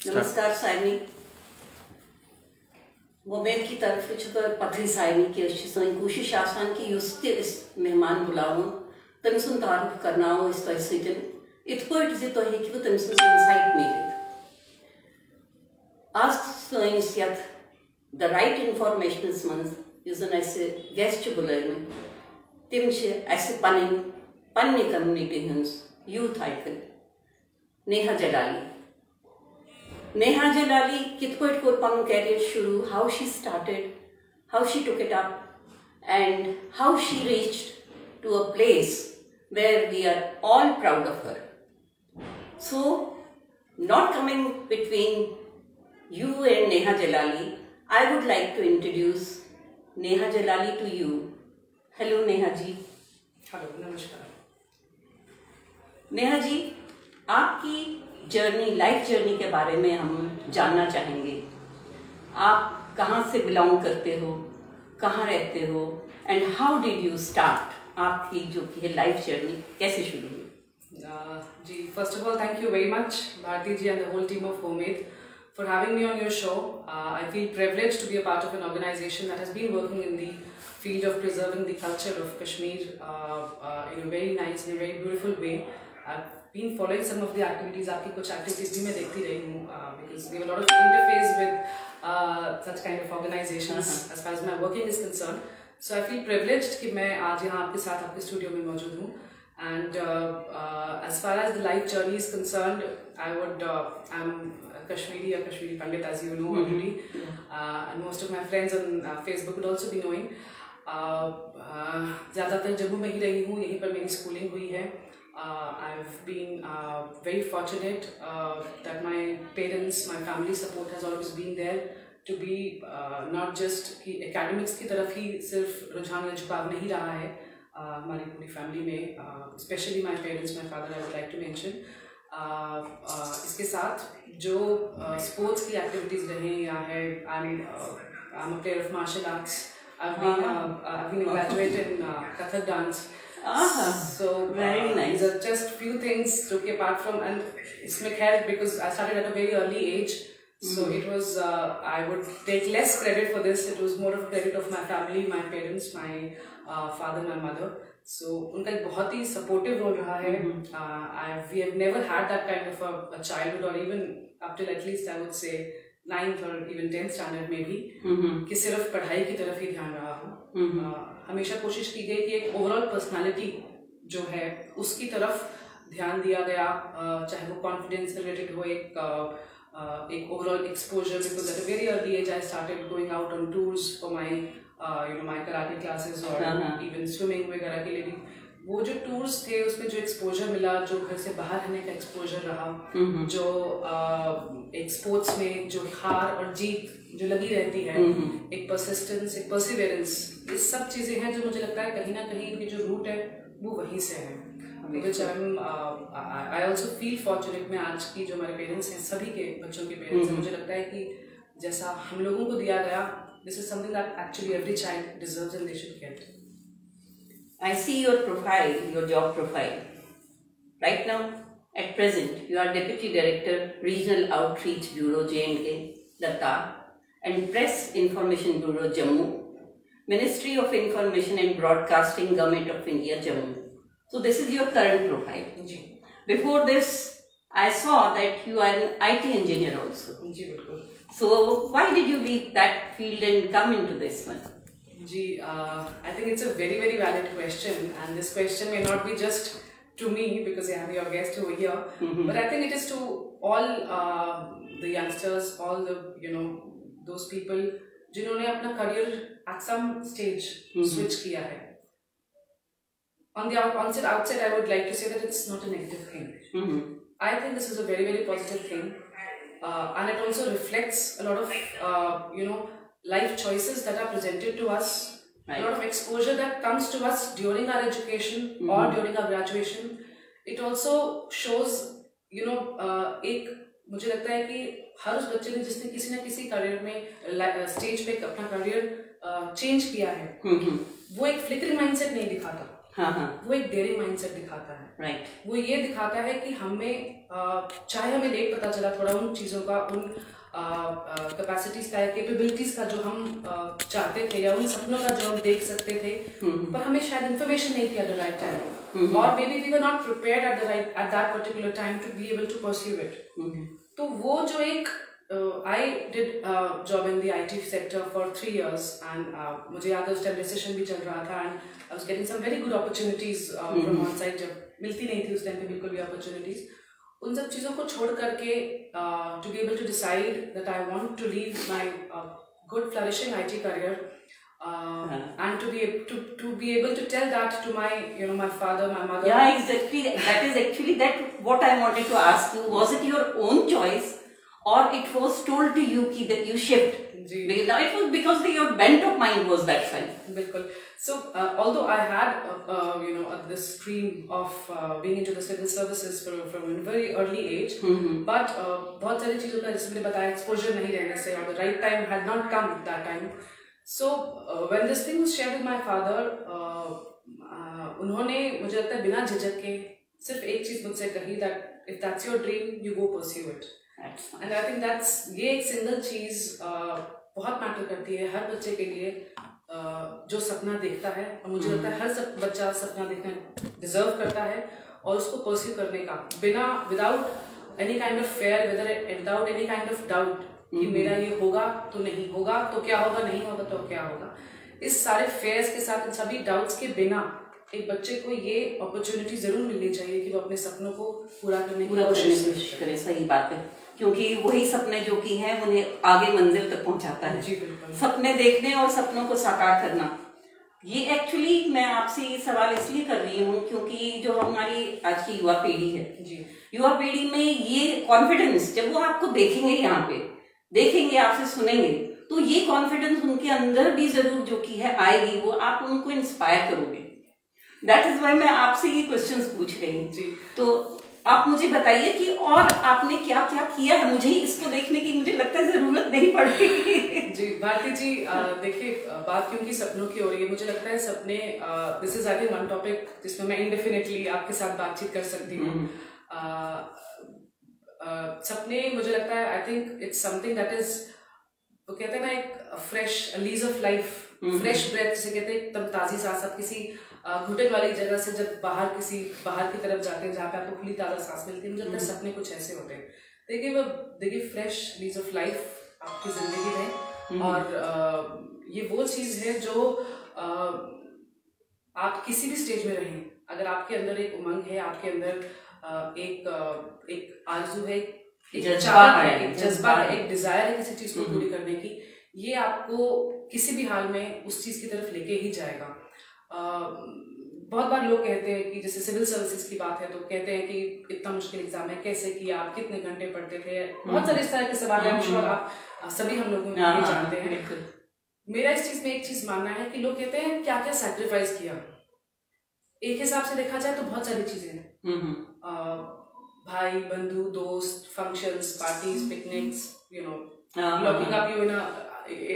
नमस्कार सायनी वोमेन की तरफ पथरी सायनी की कोशिश आसान की इस मेहमान बुलावन तम सुन तारुफ करना इस इत पे तो वो तम इंसाइट मिले आज सैस द राइट इन्फॉर्मेशन मन गेस्ट बुलान तम पन्ने कम्युनिटी यूथ आइकन नेहा जलाली कित कोर पन कैरियर शुरू, how she started, how she took it up, and how she reached to a place where we are all proud of her. So, not coming between you and Neha Jalali, I would like to introduce Neha Jalali to you. Hello Neha ji. Hello, namaskar. Neha ji, आपकी journey, life journey के बारे में हम जानना चाहेंगे। आप कहाँ से बिलोंग करते हो, कहाँ रहते हो, and how did you start? आपकी जो की लाइफ जर्नी कैसे शुरू हुई? जी, first of all thank you very much Bharti ji and the whole team of homemade for having me on your show. I feel privileged to be a part of an organization that has been working in the field of preserving the culture of Kashmir in a very nice and a very beautiful way. I've been following some of the activities. आपकी कुछ activities भी मैं देखती रही हूँ because we have a lot of interface with such kind of organizations as far as my working is concerned. So I feel privileged कि मैं आज यहाँ आपके साथ आपके studio में मौजूद हूँ. And as far as the life journey is concerned, I'm Kashmiri or Kashmiri Pandit, as you know already, and most of my friends on Facebook would also be knowing. ज़्यादातर जम्मू में ही रही हूँ, यहीं पर मेरी schooling हुई है. I've been very fortunate that my parents, my family support has always been there to be not just कि academics की तरफ ही सिर्फ रुझान या झुकाव नहीं रहा है हमारी पूरी फैमिली में, especially my parents, my father, I would like to mention. इसके साथ जो स्पोर्ट्स की एक्टिविटीज़ रहे या है, I'm a player of martial arts. I've been a graduate in Kathak dance. So very nice. These are just few things to keep apart from, and इसमें खैर because I started at a very early age, so it was I would take less credit for this. It was more of credit of my family, my parents, my father, my mother. So उनका एक बहुत ही supportive role रहा है. We have never had that kind of a childhood, or even up till at least I would say 9th or even 10th standard में भी कि सिर्फ पढ़ाई की तरफ ही ध्यान रहा हो. हमेशा कोशिश की गई कि एक ओवरऑल पर्सनालिटी जो है उसकी तरफ ध्यान दिया गया, चाहे वो कॉन्फिडेंस रिलेटेड हो, एक overall exposure. Because at a very early age I started going out on tours for my my karate classes और इवन स्विमिंग वगैरह के लिए भी. वो जो टूर्स थे उसमें जो एक्सपोजर मिला, जो घर से बाहर रहने का एक्सपोजर रहा, जो एक स्पोर्ट्स में जो हार और जीत जो लगी रहती है, एक परसिस्टेंस, एक परसिवेरेंस, ये सब चीज़ें हैं जो मुझे लगता है कहीं ना कहीं इनकी जो रूट है वो वहीं से है. Which I also feel fortunate. मैं आज की जो हमारे पेरेंट्स हैं, सभी के बच्चों के पेरेंट्स हैं, मुझे लगता है कि जैसा हम लोगों को दिया गया, this is something that actually every child deserves and they should get. I see your profile, your job profile. Right now, at present, you are Deputy Director, Regional Outreach Bureau, J&K, Ladakh, and Press Information Bureau, Jammu, Ministry of Information and Broadcasting, Government of India, Jammu. So this is your current profile. Before this, I saw that you are an IT engineer also. So why did you leave that field and come into this one? I think it's a very, very valid question, and this question may not be just to me because I am your guest over here, but I think it is to all the youngsters, all the those people जिन्होंने अपना career at some stage switch किया है. On the outset, I would like to say that it's not a negative thing. I think this is a very, very positive thing, and it also reflects a lot of life choices that are presented to us, a lot of exposure that comes to us during our education or during our graduation. It also shows, एक मुझे लगता है कि हर उस बच्चे ने जिसने किसी न किसी करियर में स्टेज पे अपना करियर चेंज किया है, वो एक फ्लिकरिंग माइंडसेट नहीं दिखाता. हाँ हाँ वो एक डेयरिंग माइंडसेट दिखाता है। राइट। वो ये दिखाता है कि हमें चाहे हमें लेट पता चला थोड़ा उन चीज़ों का, उन कैपेसिटीज का, कैपेबिलिटीज का जो हम चाहते थे, या उन सपनों का जो हम देख सकते थे, पर हमें शायद इन्फॉर्मेशन नहीं थी एट द राइट टाइम, और may be we were not prepared at that particular time to be able to pursue it. तो वो जो एक I did job in the IT sector for 3 years, and मुझे याद है उस टाइम रिसेशन भी चल रहा था, and I was getting some very good opportunities from on side, जब मिलती नहीं थी उस टाइम पे बिल्कुल भी अपॉर्चुनिटीज। उन सब चीज़ों को छोड़ करके to be able to decide that I want to leave my good flourishing IT career, and to be able to tell that to my my father, my mother. Yeah, exactly. That is actually what I wanted to ask you. Was it your own choice, or it was told to you that you shift? Now it was because your bent of mind was that side. Bilkul. So although I had this dream of being into the civil services from a very early age, but बहुत सारी चीजों का जैसे मैंने बताया exposure नहीं रहने से, or the right time had not come at that time. So when this thing was shared with my father, उन्होंने मुझे लगता है बिना झिझक के सिर्फ एक चीज मुझसे कही, that if that's your dream, you go pursue it. And I think that's ये एक सिंगल चीज बहुत मैटर करती है हर बच्चे के लिए जो सपना देखता है, और मुझे लगता है हर बच्चा सपना देखना डिजर्व करता है, और उसको परस्यू करने का without any kind of fair, without any kind of doubt कि मेरा ये होगा तो नहीं होगा तो क्या होगा, नहीं होगा तो क्या होगा। इस सारे फेयर्स के साथ, इन सभी डाउट्स के बिना एक बच्चे को ये अपॉर्चुनिटी जरूर मिलनी चाहिए कि वो अपने सपनों को पूरा करने की कोशिश करे। सही बात है, क्योंकि वही सपने जो कि हैं उन्हें आगे मंजिल तक पहुंचाता है। जी बिल्कुल। सपने देखने और सपनों को साकार करना, ये एक्चुअली मैं आपसे ये सवाल इसलिए कर रही हूँ क्योंकि जो हमारी आज की युवा पीढ़ी है, युवा पीढ़ी में ये कॉन्फिडेंस जब वो आपको देखेंगे, यहाँ पे देखेंगे, आपसे सुनेंगे, तो ये कॉन्फिडेंस उनके अंदर भी जरूर जो कि है आएगी, वो आप उनको इंस्पायर करोगे। दैट इज वाई मैं आपसे ये क्वेश्चंस पूछ रही हूँ। तो आप मुझे बताइए कि और आपने क्या क्या किया है। मुझे इसको देखने की मुझे लगता है जरूरत नहीं पड़ेगी। जी भारती जी, देखिए बात क्योंकि सपनों की हो रही है, मुझे लगता है सपने this is I think one topic जिसमें मैं इंडेफिनेटली आपके साथ बातचीत कर सकती हूँ। सपने मुझे लगता है I think it's something that is, वो कहते हैं ना एक fresh lease of life, fresh breath जिसे कहते हैं, एकदम ताजी सांस। आप किसी घुटन वाली जगह से जब बाहर की तरफ जाते हैं जहाँ पे आपको खुली ताजा सांस मिलती है, मुझे लगता है सपने कुछ ऐसे होते हैं। देखिए फ्रेश लीज ऑफ लाइफ आपकी जिंदगी में, और ये वो चीज है जो आप किसी भी स्टेज में रहें, अगर आपके अंदर एक उमंग है, आपके अंदर एक आरज़ू है, एक जज्बा है, एक डिजायर है किसी चीज को पूरी करने की, ये आपको किसी भी हाल में उस चीज की तरफ लेके ही जाएगा। बहुत बार लोग कहते हैं कि जैसे सिविल सर्विसेज की बात है तो कहते हैं कि इतना मुश्किल एग्जाम है, कैसे किया, आप कितने घंटे पढ़ते थे, बहुत सारे इस तरह के सवाल हैं, और आप सभी हम लोग जानते हैं। मेरा इस चीज में एक चीज मानना है कि लोग कहते हैं क्या क्या सैक्रिफाइस किया। एक हिसाब से देखा जाए तो बहुत सारी चीजें हैं, भाई बंधु दोस्त, functions, parties, picnics, locking up you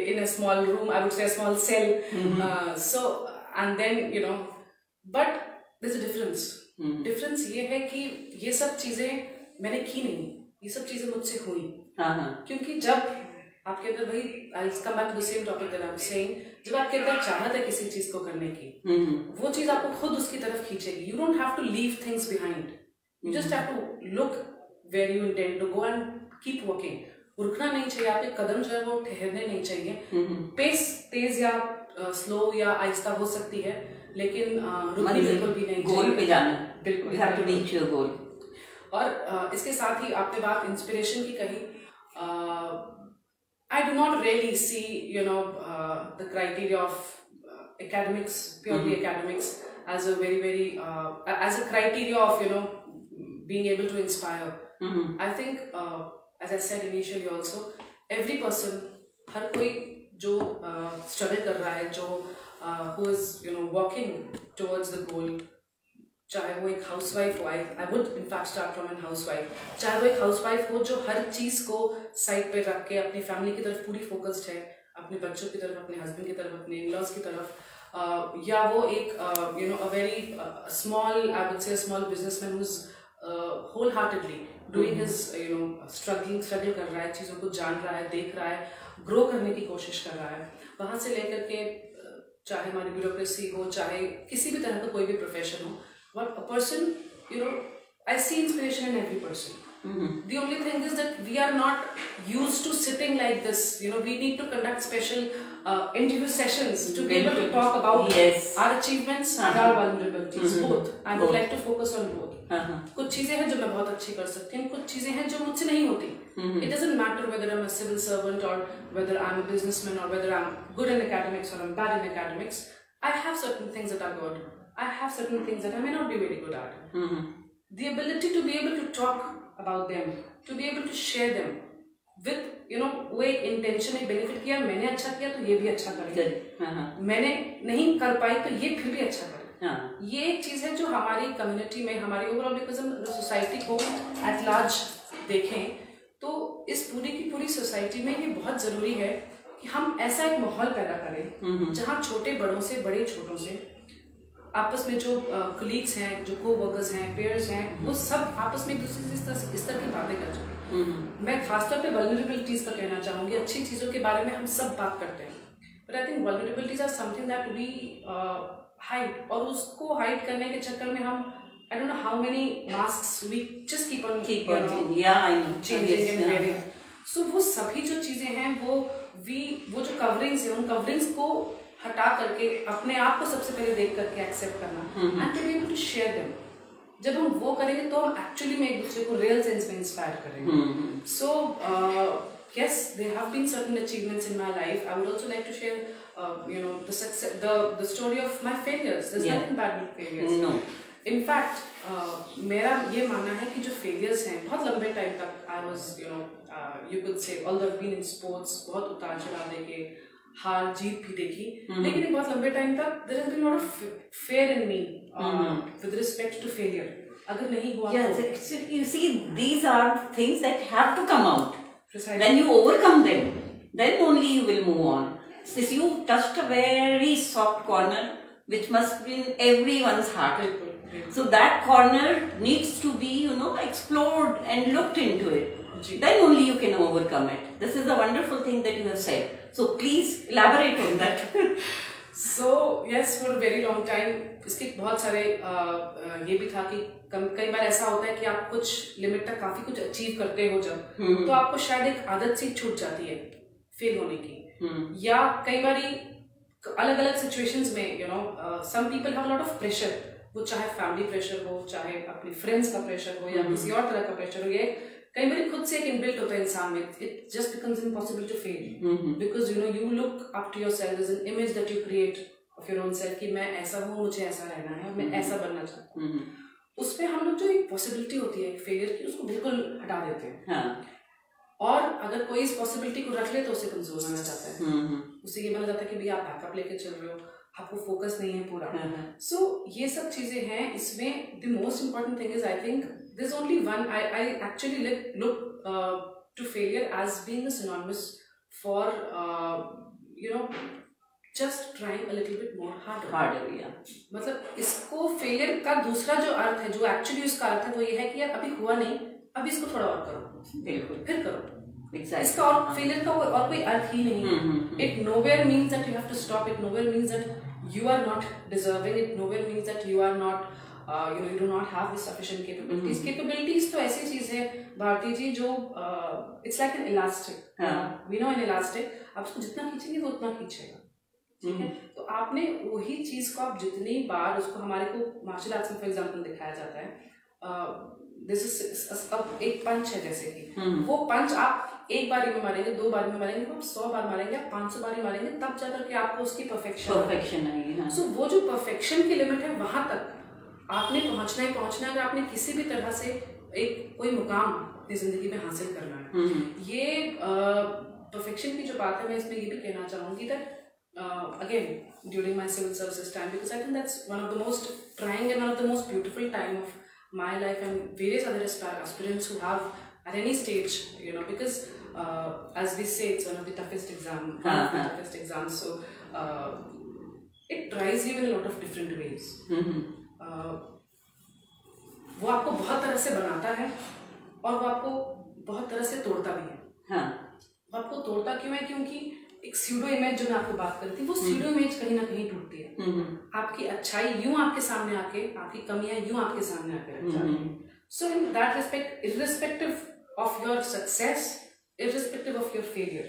in a small room, I would say a small cell, so and then but there's a difference ये है कि ये सब चीजें मैंने की नहीं, ये सब चीजें मुझसे हुई, क्योंकि जब आपके अंदर वही I'll come back to the same topic that I'm saying, जब आपके अंदर चाहत है किसी चीज को करने की, वो चीज आपको खुद उसकी तरफ खींचेगी। You don't have to leave things behind, you just have to look where you intend to go and keep working. रुकना नहीं चाहिए, आपके कदम जो है वो ठहरने नहीं चाहिए। पेस तेज या स्लो या आहिस्ता हो सकती है, लेकिन रुकनी बिल्कुल भी नहीं, गोल पे जाना बिल्कुल, you have to reach your goal। और इसके साथ ही आपने बात इंस्पिरेशन की कही, I do not really see the criteria of academics, purely academics, as a very as a criteria of being able to inspire. I think as I said initially also, every person, हर कोई जो struggle कर रहा है, जो who is walking towards the goal, चाहे वो एक housewife हो, I would in fact start from a housewife, चाहे वो एक हाउसवाइफ हो जो हर चीज को साइड पे रख के अपनी फैमिली की तरफ पूरी फोकस्ड है, अपने बच्चों की तरफ, अपने हस्बैंड की तरफ, अपने इन-लॉज की तरफ, या वो एक a very small, I would say a small businessman who's wholeheartedly doing his struggle कर रहा है, चीज़ों को जान रहा है, देख रहा है, ग्रो करने की कोशिश कर रहा है, वहाँ से लेकर के चाहे हमारी ब्यूरोक्रेसी हो, चाहे किसी भी तरह का कोई भी प्रोफेशन हो, what a person, I see inspiration in every person. The only thing is that we are not used to sitting like this. We need to conduct special interview sessions to be able to talk about our achievements and our vulnerabilities. Both. I would like to focus on both. कुछ चीजें हैं जो मैं बहुत अच्छी कर सकती हूँ, कुछ चीजें हैं जो मुझसे नहीं होती. It doesn't matter whether I'm a civil servant or whether I'm a businessman or whether I'm good in academics or I'm bad in academics. I have certain things that are good. I have certain things that I may not be very good at. The ability to be able to talk about them, to be able to share them with वो एक intention, एक benefit किया, मैंने अच्छा किया तो ये भी अच्छा करें, मैंने नहीं कर पाई तो ये फिर भी अच्छा करें. ये एक चीज है जो हमारी कम्युनिटी में, हमारी ओवरऑल बिकॉज हम सोसाइटी को एट लार्ज देखें तो इस पूरी की पूरी सोसाइटी में ये बहुत जरूरी है कि हम ऐसा एक माहौल पैदा करें जहाँ छोटे बड़ों से, बड़े छोटों से, आपस में जो कलीग्स हैं, जो को वर्कर्स हैं, पेयर्स हैं, वो सब आपस में एक दूसरे से इस तरह की बातें कर सकें. मैं खासतौर पे वल्नरेबिलिटीज का कहना चाहूंगी. अच्छी चीजों के बारे में हम सब बात करते हैं, but I think vulnerabilities are something that we hide, और उसको हाइड करने के चक्कर में हम I don't know how many masks we just keep on changing and wearing. So वो सभी जो चीजें हैं वो जो कवरिंग्स हैं, उन कवरिंग्स को हटा करके अपने आप को सबसे पहले देख करके एक्सेप्ट करना and to be able to share them. जब हम वो करेंगे तो हम एक्चुअली में एक दूसरे को रियल सेंस में इंस्पायर करेंगे. So yes, there have been certain achievements in my life. I would also like to share the success, the story of my failures. There's nothing bad with failures. No. In fact, मेरा ये मानना है कि जो failures हैं, बहुत लंबे time तक I was you could say, although I've been in sports, बहुत उतार चढ़ाव देखे, हार जीत भी देखी, लेकिन एक बहुत लंबे टाइम तक there has been a lot of fear in me with respect to failure. अगर नहीं हुआ तो you see, these are things that have to come out. Precisely. When you overcome them, then only you will move on. Since you touched a very soft corner which must be in everyone's heart. So that corner needs to be, explored and looked into it. Then only you can overcome it. This is a wonderful thing that you have said. So please elaborate on that. So yes, for a very long time, इसके बहुत सारे ये भी था कि कई बार ऐसा होता है कि आप कुछ लिमिट तक काफी कुछ अचीव करते हो जब, तो आपको शायद एक आदत सी छूट जाती है फेल होने की, या कई बार अलग अलग सिचुएशंस में some people have a lot of pressure. वो चाहे फैमिली प्रेशर हो, चाहे अपने फ्रेंड्स का प्रेशर हो, या किसी और तरह का प्रेशर हो, ये कई बार खुद से एक इनबिल्ट होता है इंसान में. It just becomes impossible to fail because you look up to yourself as an image that you create of your own self कि मैं ऐसा हूँ, मुझे ऐसा रहना है, मैं ऐसा बनना चाहता हूँ. उसमें हम लोग जो एक पॉसिबिलिटी होती है फेलियर की, उसको बिल्कुल हटा देते हैं. और अगर कोई इस पॉसिबिलिटी को रख ले तो उसे कमजोर माना जाता है, उसे ये माना जाता है कि भैया आप बैकअप लेके चल रहे हो, आपको फोकस नहीं है पूरा. सो ये सब चीजें हैं इसमें. The most important thing is, I think there is only one. I actually look to failure as being a synonymous for just trying a little bit more harder. मतलब इसको फेलियर का दूसरा जो अर्थ है, जो एक्चुअली उसका अर्थ है, वो ये है कि यार अभी हुआ नहीं, अभी इसको थोड़ा और करो, फिर करो. इसका और फेलियर का और कोई अर्थ ही नहीं. It nowhere means that you have to stop. It nowhere means that you are not deserving. It nowhere means that you are not you do not have the sufficient capabilities. Capabilities तो ऐसी चीज है भारती जी जो it's like an elastic. We know an elastic. आप उसको जितना खींचेंगे वो उतना खींचेगा. ठीक है, तो आपने वही चीज को आप जितनी बार उसको, हमारे को मार्शल आर्ट्स में फॉर एग्जांपल दिखाया जाता है, अब एक पंच है जैसे कि वो पंच आप एक बारी में मारेंगे, 2 बार में मारेंगे, आप 100 बार मारेंगे, आप 500 बार मारेंगे, तब जाकर के आपको उसकी परफेक्शन आएगी. सो वो जो परफेक्शन की लिमिट है वहां तक आपने पहुंचना ही पहुंचना है. अगर आपने किसी भी तरह से एक कोई मुकाम अपनी जिंदगी में हासिल करना है, ये परफेक्शन की जो बात है, मैं इसमें ये भी कहना चाहूंगी that again during my civil services time, because I think that's one of the most trying and one of the most beautiful time of my life, and various other aspirants who have at any stage, because as we say, it's one of the toughest exams. So it drives you in a lot of different ways. वो आपको बहुत तरह से बनाता है और वो आपको बहुत तरह से तोड़ता भी है. हाँ. वो आपको तोड़ता क्यों है? क्योंकि एक स्यूडो इमेज जो मैं आपको बात कर रही थी, वो स्यूडो इमेज कहीं ना कहीं टूटती है. आपकी अच्छाई यूं आपके सामने आके, आपकी कमियां यूं आपके सामने आके रख जाती हैं. So in that respect, irrespective of your success, irrespective of your failure,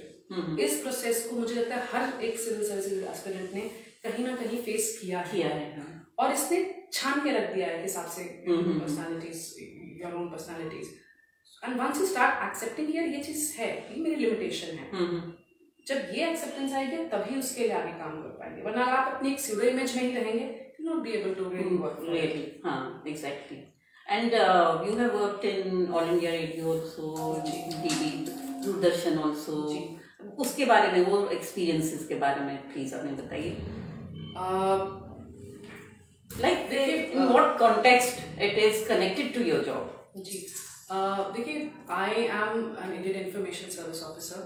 इस प्रोसेस को मुझे लगता है हर एक सिविल सर्विसेज एस्पिरेंट ने कहीं ना कहीं फेस किया है. और इसने छान के रख दिया है हिसाब से personalities, your own personalities. And once you start accepting यार ये चीज है, ये मेरी लिमिटेशन है, जब ये एक्सेप्टेंस आएगी तभी उसके लिए आगे काम कर पाएंगे. वरना अगर आप अपनी एक स्यूडो इमेज में ही रहेंगे, you not be able to really work. Really, exactly. And you have worked in All India Radio also, TV, Doordarshan also. उसके बारे में, वो एक्सपीरियंसेस के बारे में प्लीज हमें बताइए. Like in what context it is connected to your job? जी, देखिए, I am an Indian Information Service officer.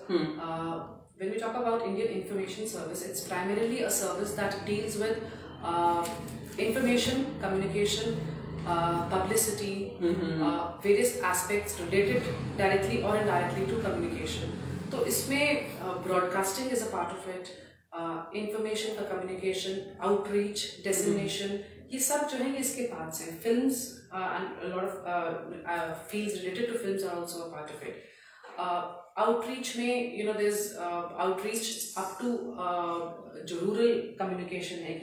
When we talk about Indian Information Service, it's primarily a service that deals with information, communication, publicity, various aspects related directly or indirectly to communication. तो इसमें broadcasting is a part of it, information का communication, outreach, dissemination, ये सब जो है ये इसके parts हैं. Films and a lot of fields related to films are also a part of it. Outreach में, you know, there's outreach up to जो rural communication है,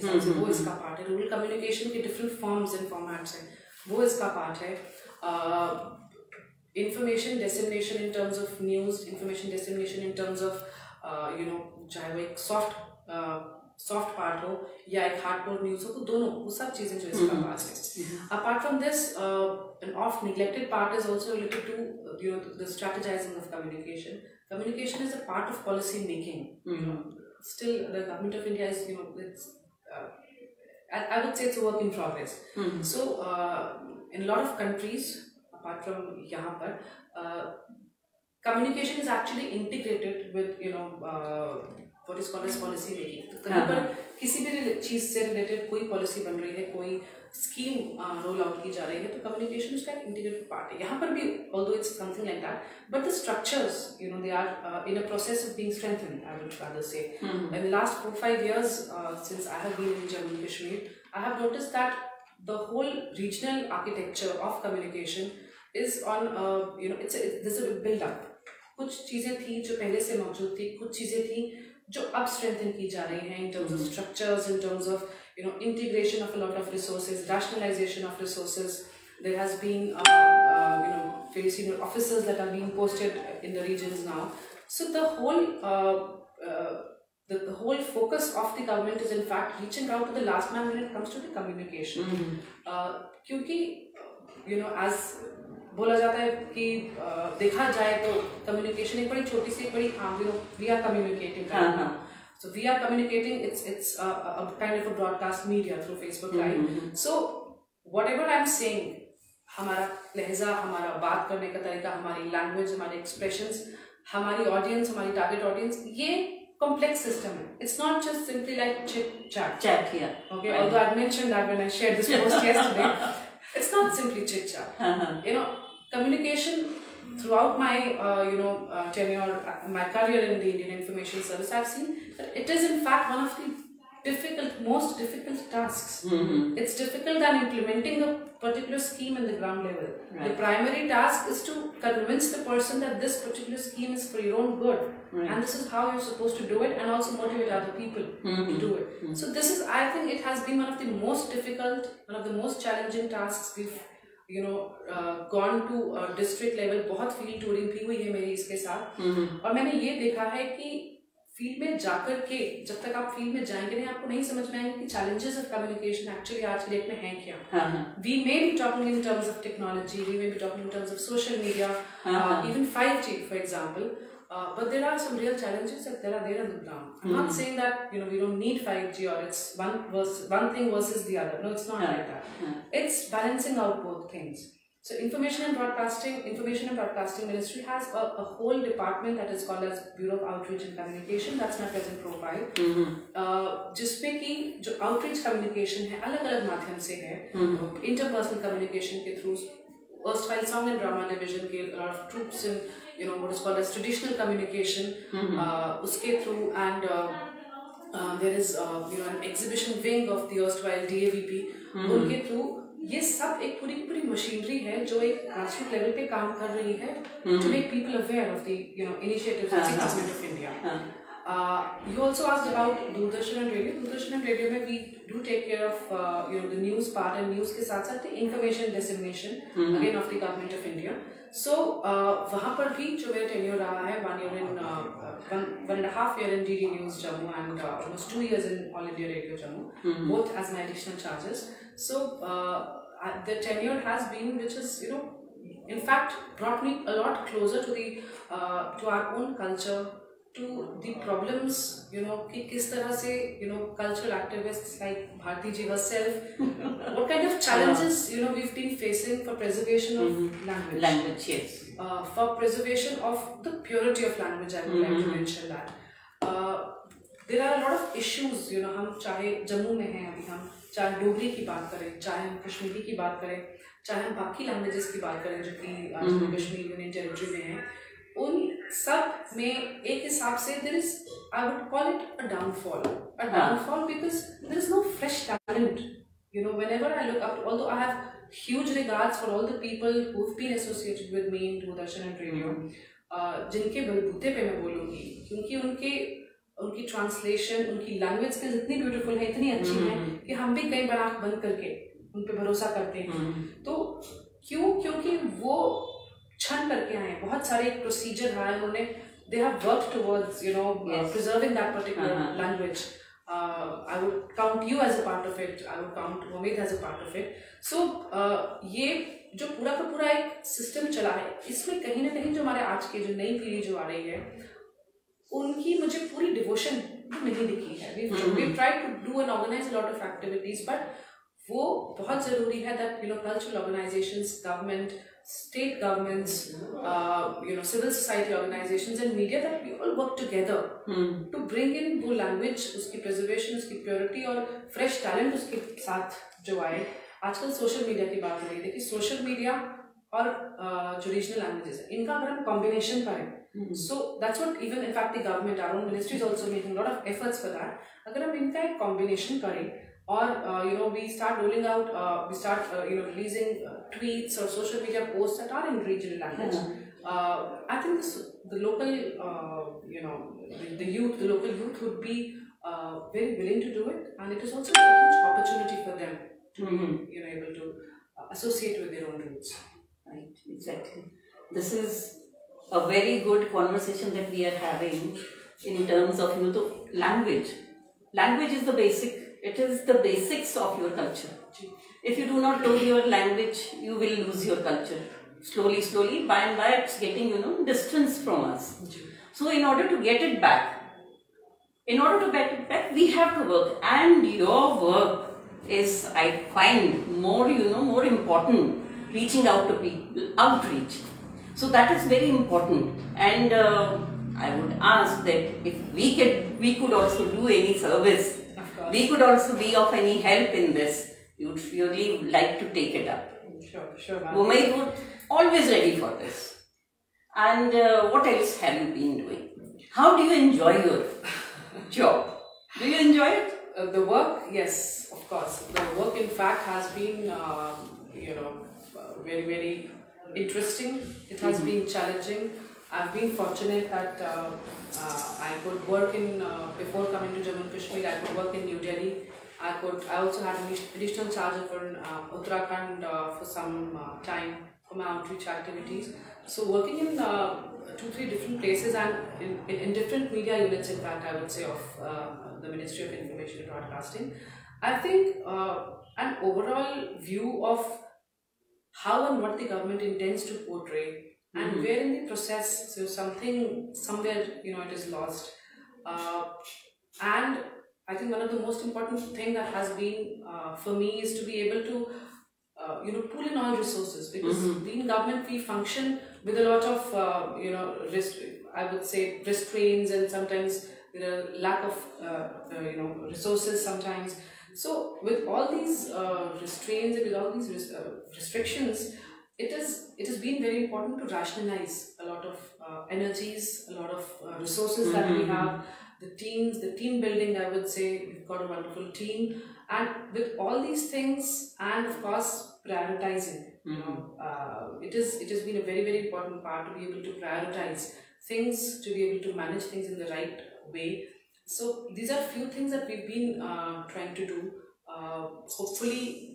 वो इसका part है. Rural communication के different forms and formats हैं, वो इसका part है. Information dissemination in terms of news, information dissemination in terms of you know, चाहे वो एक soft part हो या एक hardcore news हो, तो दोनों वो सब चीजें जो इसका part है. Apart from this, an oft neglected part is also related to, you know, the strategizing of communication. Communication is a part of policy making. You know, still the government of India is, you know, it's I would say it's a work in progress. So in a lot of countries, apart from यहाँ पर, communication is actually integrated with, you know, what is called as policy making. तो कहीं पर किसी भी चीज से related कोई पॉलिसी बन रही है, कोई स्कीम रोल आउट की जा रही है, तो कम्युनिकेशन उसका एक इंटीग्रेटेड पार्ट है. यहाँ पर भी, although it's something like that, but the structures, you know, they are in a process of being strengthened, I would rather say. In the last 4-5 years, since I have been in Jammu and Kashmir, I have noticed that the whole regional architecture of communication is on, you know, there's a build up. कुछ चीजें थी जो पहले से मौजूद थी, कुछ चीजें थी जो अब strengthen की जा रही हैं in terms of structures, in terms of, you know, integration of a lot of resources, rationalization of resources. There has been, you know, very senior officers that are being posted in the regions now. So the whole focus of the government is in fact reaching out to the last man when it comes to the communication. क्योंकि, you know, as बोला जाता है कि देखा जाए तो communication एक बड़ी छोटी सी बड़ी you know, we are communicating right now. So we are communicating, it's a kind of a broadcast media through Facebook Live. So whatever I'm saying, हमारा लहजा, हमारा बात करने का तरीका, हमारी लैंग्वेज, हमारे एक्सप्रेशंस, हमारी ऑडियंस, हमारी टारगेट ऑडियंस, ये complex system. It's not just simply like chit chat. Yeah. Okay. Although I mentioned that when I shared this post yesterday, it's not simply chit chat. You know, communication throughout my you know, tenure, my career in the Indian Information Service, I've seen that it is in fact one of the most difficult tasks. It's difficult than implementing a particular scheme in the ground level. Right. The primary task is to convince the person that this particular scheme is for your own good, and this is how you're supposed to do it, and also motivate other people to do it. So this is, I think it has been one of the most difficult, one of the most challenging tasks we've, you know, gone to district level. बहुत field touring भी हुई है मेरी इसके साथ, और मैंने ये देखा है कि फील्ड में जाकर के जब तक आप फील्ड में जाएंगे नहीं, आपको नहीं समझ में आएंगे कि challenges of communication actually आज की डेट में हैं क्या. We may be talking in terms of technology, we may be talking in terms of social media, even 5G for example, but there are some real challenges that are there on the ground. I'm not saying that, you know, we don't need 5G or it's one thing versus the other. No, it's not like that. It's balancing out both things. So Information and Broadcasting Ministry has a whole department that is called as Bureau of Outreach and Communication. That's my present profile. जिसपे कि जो outreach communication है अलग अलग माध्यम से है, interpersonal communication के through, erstwhile Song and Drama Division के a lot of troops in what is called as traditional communication, उसके through, and there is an exhibition wing of the erstwhile DAVP, उनके through ये सब एक पूरी की पूरी मशीनरी है जो एक ग्रासरूट लेवल पे काम कर रही है to make people aware of the initiatives of the government of India. You also asked about Doordarshan and Radio. Doordarshan and Radio में we do take care of the news part, and news के साथ साथ the information dissemination again of the government of India. So वहाँ पर भी जो मेरा tenure रहा है 1 year in 1.5 year in DD News Jammu and almost 2 years in All India Radio Jammu, both as my additional charges. So the tenure has been, which is in fact brought me a lot closer to the to our own culture, to the problems कि किस तरह से cultural activists like Bharti ji herself, what kind of challenges we've been facing for preservation of language. Yes. For preservation of the purity of language, I would like to mention that. There are a lot of issues, हम चाहे जम्मू में हैं अभी, हम चाहे डोगरी की बात करें, चाहे हम कश्मीरी की बात करें, चाहे हम बाकी लैंग्वेजेस की बात करें जो कि जम्मू कश्मीर यूनियन टेरिटरी में हैं, उन सब में एक हिसाब से there is, I would call it a downfall because there is no fresh talent. Whenever I look up, although I have huge regards for all the people who've been associated with me in Doordarshan and Radio, जिनके बलबूते पे मैं बोलूँगी, क्योंकि उनकी translation, उनकी language skills इतनी beautiful है, इतनी अच्छी है कि हम भी कई बार आंख बंद करके उन पे भरोसा करते हैं. तो क्योंकि वो छन करके आए, बहुत सारे प्रोसीजर रहा है उन्होंने, they have worked towards preserving that particular language. I would count you as a part of it, I would count Momid as a part of it. So ये जो पूरा का पूरा एक सिस्टम चला है, इसमें कहीं ना कहीं जो हमारे आज के जो नई पीढ़ी जो आ रही है, उनकी मुझे पूरी डिवोशन नहीं दिखी है. We've tried to do and organize a lot of activities, but वो बहुत ज़रूरी है that cultural organizations, government, state governments, civil society organizations and media, that we all work together to bring in वो language, उसकी preservation, उसकी purity और fresh talent उसके साथ जो आए. आजकल social media की बात हो रही है, देखिए social media और जो regional languages है, इनका अगर हम combination करें, so that's what even in fact the government, our own ministry is also making a lot of efforts for that. अगर हम इनका एक combination करें और we start rolling out, we start releasing tweets or social media posts that are in regional language, I think the local the local youth would be very willing to do it, and it is also a huge opportunity for them to be able to associate with their own roots. Right, exactly. This is a very good conversation that we are having in terms of the language. Language is the basic. It is the basics of your culture. If you do not know your language, you will lose your culture. Slowly, by and by, it's getting distance from us. So in order to get it back, we have to work, and your work is, I find, more more important. Reaching out to people, outreach. So that is very important, and I would ask that if we could also do any service, we could also be of any help in this. We would really like to take it up. Sure. Momid would always ready for this. And what else have you been doing? How do you enjoy your job? Do you enjoy it? The work, yes, of course. The work, in fact, has been very, very interesting. It has been challenging. I've been fortunate that I could work in, before coming to Jammu and Kashmir, I could work in New Delhi. I also had an additional charge over Uttarakhand for some time for my outreach activities. So working in 2-3 different places and in different media units, in fact, I would say, of the Ministry of Information and Broadcasting, I think an overall view of how and what the government intends to portray, and where in the process, so somewhere it is lost. And I think one of the most important thing that has been for me is to be able to pool in all resources, because in government we function with a lot of I would say restraints, and sometimes there are lack of resources sometimes. So with all these restraints and with all these restrictions, it has been very important to rationalize a lot of energies, a lot of resources that we have, the team building. I would say we've got a wonderful team, and with all these things, and of course prioritizing. It has been a very, very important part to be able to prioritize things, to be able to manage things in the right way. So these are few things that we've been trying to do. Hopefully,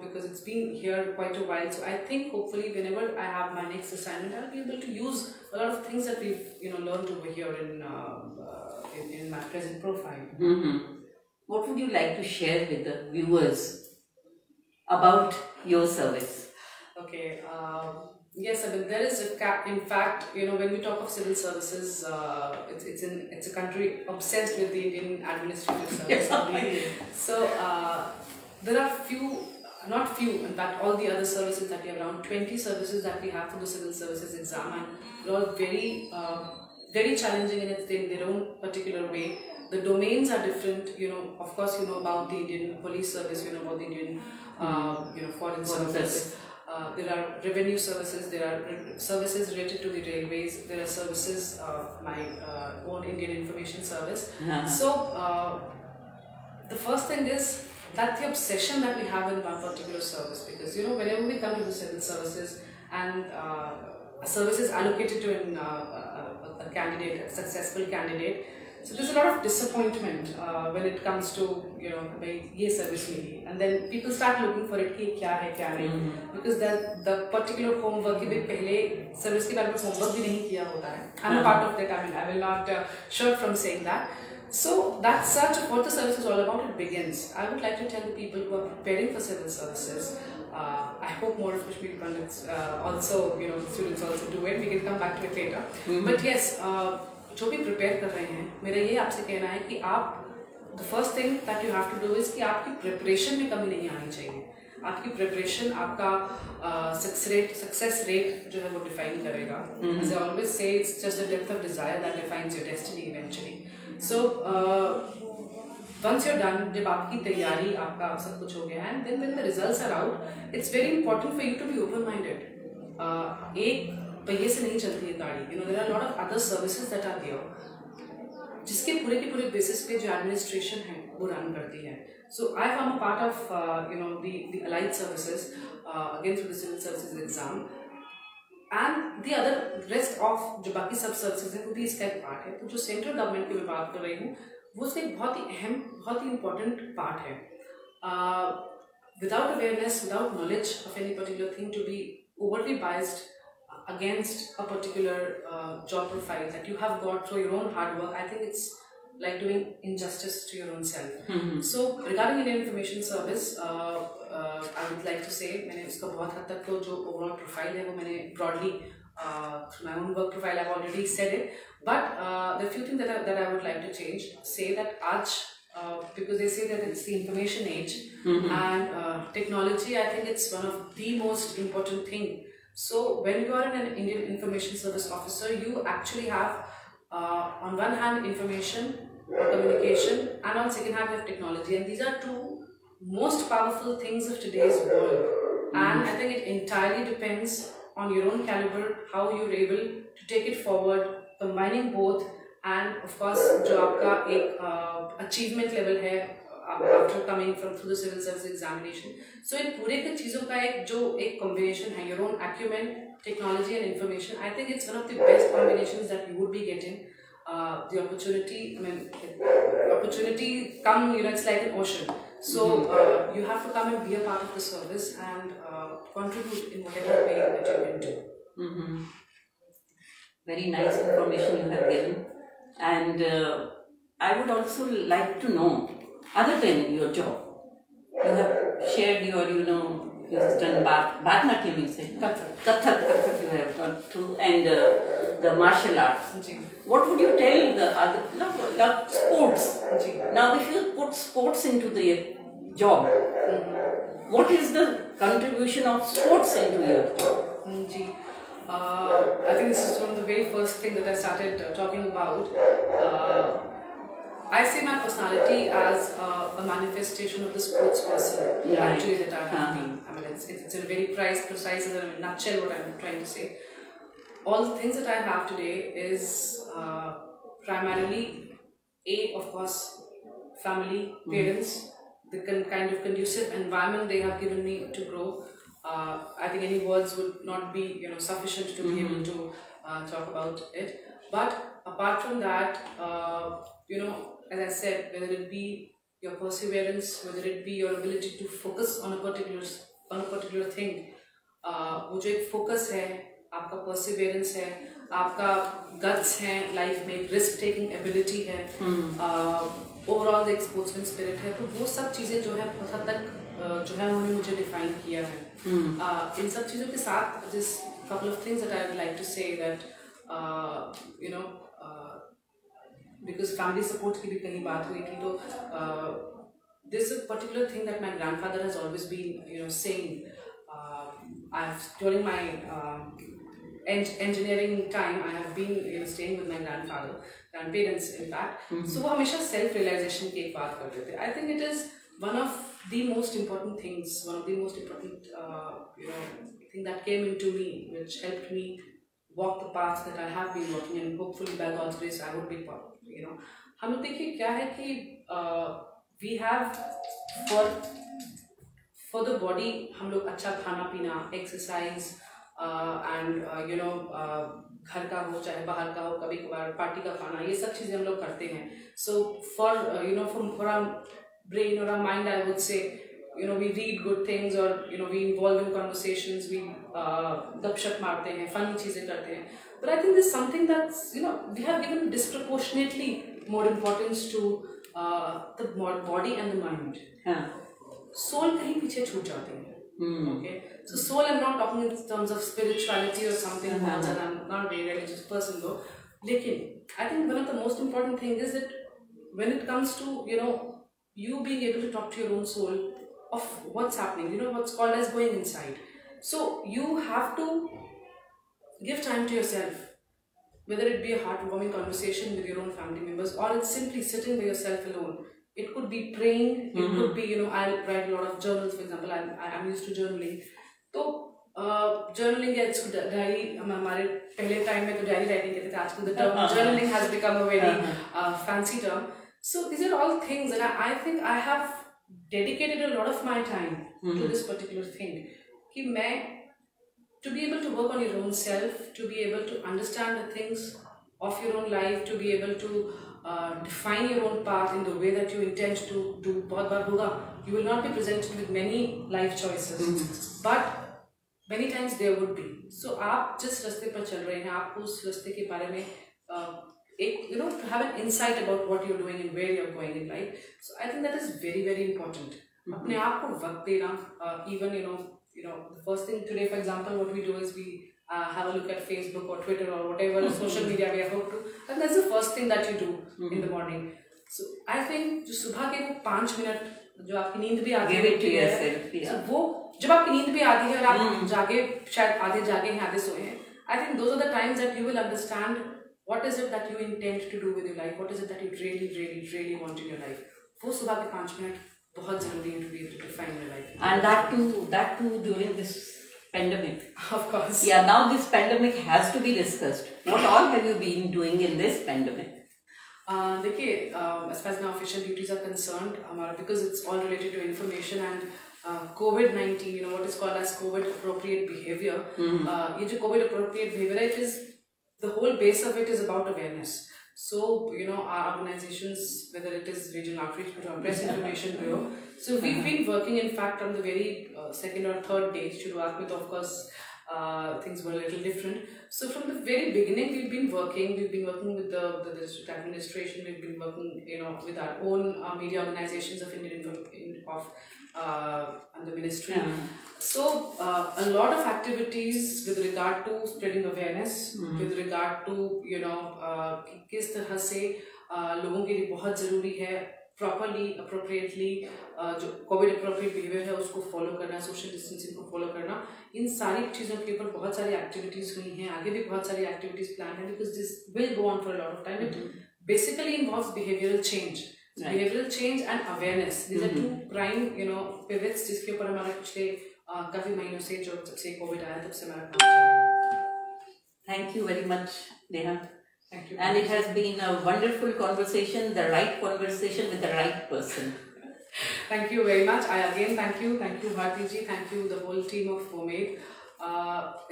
because it's been here quite a while, so I think hopefully whenever I have my next assignment, I'll be able to use a lot of things that we've learned over here in my present profile. What would you like to share with the viewers about your service? Okay. Yes, I mean there is in fact, when we talk of civil services, it's a country obsessed with the Indian administrative service. So there are not few, in fact all the other services that we have, around 20 services that we have for the civil services exam, and they're all very very challenging in their own particular way. The domains are different. Of course about the Indian police service, about the Indian foreign service. There are revenue services, there are services related to the railways, there are services, my own Indian information service. So the first thing is that the obsession that we have in one particular service, because whenever we come to the civil services and a service is allocated to a candidate, a successful candidate, so there's a lot of disappointment when it comes to ye service mili, and then people start looking for it ki kya hai kya nahi, because the particular homework ki pehle service ke bare mein homework bhi nahi kiya hota hai. I'm a part of that. I mean, I will not shirk from saying that. So that search of what the service is all about, it begins. I would like to tell the people who are preparing for civil services, I hope more of Kashmiri Pandits also, students also do it. We can come back to it later. But yes, जो भी prepare कर रहे हैं, मेरा ये आपसे कहना है कि आप the first thing that you have to do is कि आपकी प्रिपरेशन में कमी नहीं आनी चाहिए. आपकी प्रिपरेशन आपका सक्सेस रेट जो है वो डिफाइन करेगा. As I always say, it's just the depth of desire that defines your destiny eventually. So once you're done, जब आपकी तैयारी, आपका सब कुछ हो गया, and then when the results are out, it's very important for you to be open-minded. एक पहिए से नहीं चलती है गाड़ी. There are a lot of other services that are there, जिसके पूरे के पूरे बेसिस पे जो एडमिनिस्ट्रेशन है वो रन करती है. So I am a part of the allied services again through the civil services exam, and the other rest of जो बाकी सब सर्विसेज है वो भी इसका एक पार्ट है. तो जो सेंट्रल गवर्नमेंट की मैं बात कर रही हूँ वो उसका एक बहुत ही अहम, बहुत ही इम्पोर्टेंट पार्ट है. Without awareness, without knowledge of any particular thing, to be overly biased against a particular job profile that you have got through your own hard work, I think it's like doing injustice to your own self. So regarding Indian information service, I would like to say, मैंने उसका बहुत हद तक तो जो overall profile है वो मैंने broadly through my own work profile I've already said it, but there are few things that I would like to change. Say that आज because they say that it's the information age, and technology, I think it's one of the most important thing. So when you are an Indian information service officer, you actually have on one hand information or communication, and on second hand you have technology, and these are two most powerful things of today's world. And I think it entirely depends on your own caliber, how you're able to take it forward, combining both, and of course जो आपका एक achievement level है after coming through the civil service examination. So इन पूरे के चीज़ों का एक combination है, your own acumen, technology and information. I think it's one of the best combinations that you would be getting. The opportunity, opportunity come, it's like an ocean. So you have to come and be a part of the service and contribute in whatever way that you can do. Very nice information you have given, and I would also like to know, other than your job, you have shared your, you have done Bharatanatyam, you said, Kathak you have gone through, and the martial arts. What would you tell the other, sports? Now if you put sports into the job, what is the contribution of sports into your job? I think this is one of the very first thing that I started talking about. I see my personality as a manifestation of the sports person actually that I have been. I mean, it's in a very precise and in a nutshell what I'm trying to say. All the things that I have today is primarily of course, family, parents, the kind of conducive environment they have given me to grow. I think any words would not be sufficient to be able to talk about it. But apart from that, as I said, whether it be your perseverance, whether it be your ability to focus on a particular thing, वो जो एक focus है, आपका perseverance है, आपका guts है life में, risk taking ability है, overall the sportsman spirit है, तो वो सब चीजें जो है बहुत हद तक जो है उन्होंने मुझे define किया है. इन सब चीजों के साथ just couple of things that I would like to say that because family support की भी कहीं बात हुई थी, तो there's a particular thing that my grandfather has always been saying. During my engineering time, I have been staying with my grandparents in fact. So वो हमेशा self realization की एक बात करते थे. I think it is one of the most important things, one of the most important thing that came into me, which helped me walk the path that I have been walking, and hopefully by God's grace I would be हम लोग देखिए क्या है कि we have for the body हम लोग अच्छा खाना पीना, exercise and घर का हो चाहे बाहर का हो, कभी कभार पार्टी का खाना, ये सब चीजें हम लोग करते हैं. So for for our brain or our mind, I would say we read good things, or we involve in conversations, we गपशप मारते हैं, funny चीजें करते हैं. But I think there's something that's we have given disproportionately more importance to the body and the mind. Soul कहीं पीछे छूट जाते हैं. Okay, so soul, I'm not talking in terms of spirituality or something else, and I'm not a very religious person though. Lekin, I think one of the most important things is that when it comes to you being able to talk to your own soul of what's happening, what's called as going inside. So you have to give time to yourself, whether it be a heartwarming conversation with your own family members, or it's simply sitting by yourself alone. It could be praying, it could be, I write a lot of journals, for example, I'm used to journaling. So, journaling is diary, हमारे पहले time में तो diary writing कहते थे, आजकल the term journaling has become a very fancy term. So these are all things that I think I have dedicated a lot of my time to this particular thing. कि मैं, to be able to work on your own self, to be able to understand the things of your own life, to be able to define your own path in the way that you intend to do. बहुत बार होगा, you will not be presented with many life choices, but many times there would be. So आप जिस रास्ते पर चल रहे हैं, आपको उस रास्ते के बारे में एक to have an insight about what you're doing and where you're going in life. So I think that is very, very important. अपने आप को वक्त देना, even the first thing today, for example, what we do is we have a look at Facebook or Twitter or whatever social media we are hooked to, and that's the first thing that you do in the morning. So I think जो सुबह के वो 5 minute जो आपकी नींद भी आती है, so वो जब आपकी नींद भी आती है और आप जागे, शायद आधे जागे हैं आधे सोए हैं, I think those are the times that you will understand what is it that you intend to do with your life, what is it that you really, really, really want in your life. वो सुबह के 5 minute बहुत जरूरी है to be able to define your life. And that too during this pandemic. Of course. Yeah, now this pandemic has to be discussed. What all have you been doing in this pandemic? देखिए, as far as my official duties are concerned, because it's all related to information and COVID-19, what is called as COVID appropriate behavior. ये जो COVID appropriate behavior है, it is the whole base of it is about awareness. So, our organizations, whether it is Regional Outreach Bureau or Press Information Bureau, so we've been working, in fact, on the very second or third day, शुरुआत में तो of course things were a little different. So from the very beginning, we've been working with the district administration, we've been working, with our own media organizations of and the ministry. So a lot of activities with regard to spreading awareness, with regard to किस तरह से लोगों के लिए बहुत जरूरी है properly appropriately जो कोविड अप्रोप्रिएट बिहेवियर है उसको फॉलो करना, सोशल डिस्टेंसिंग को फॉलो करना, इन सारी चीज़ों के ऊपर बहुत सारी एक्टिविटीज़ हुई हैं, आगे भी बहुत सारी एक्टिविटीज़ प्लान है, because this will go on for a lot of time. It basically involves behavioural change. Behavioral change and awareness. These are two prime, pivots जिसके ऊपर हमारा पिछले काफी महीनों से जब से कोविड आया तब से हमारा काम चल रहा है. Thank you very much, Neha. Thank you. And it has been a wonderful conversation, the right conversation with the right person. Thank you very much. I again thank you Bharti ji, thank you the whole team of Pomade.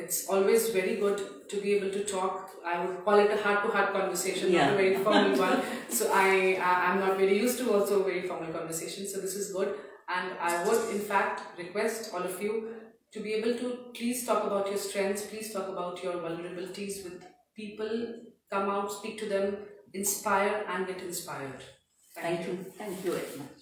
It's always very good to be able to talk. I would call it a heart-to-heart conversation, not a very formal one. So I'm not very used to also very formal conversations. So this is good, and I would in fact request all of you to be able to please talk about your strengths, please talk about your vulnerabilities with people. Come out, speak to them, inspire and get inspired. Thank you. Thank you very much.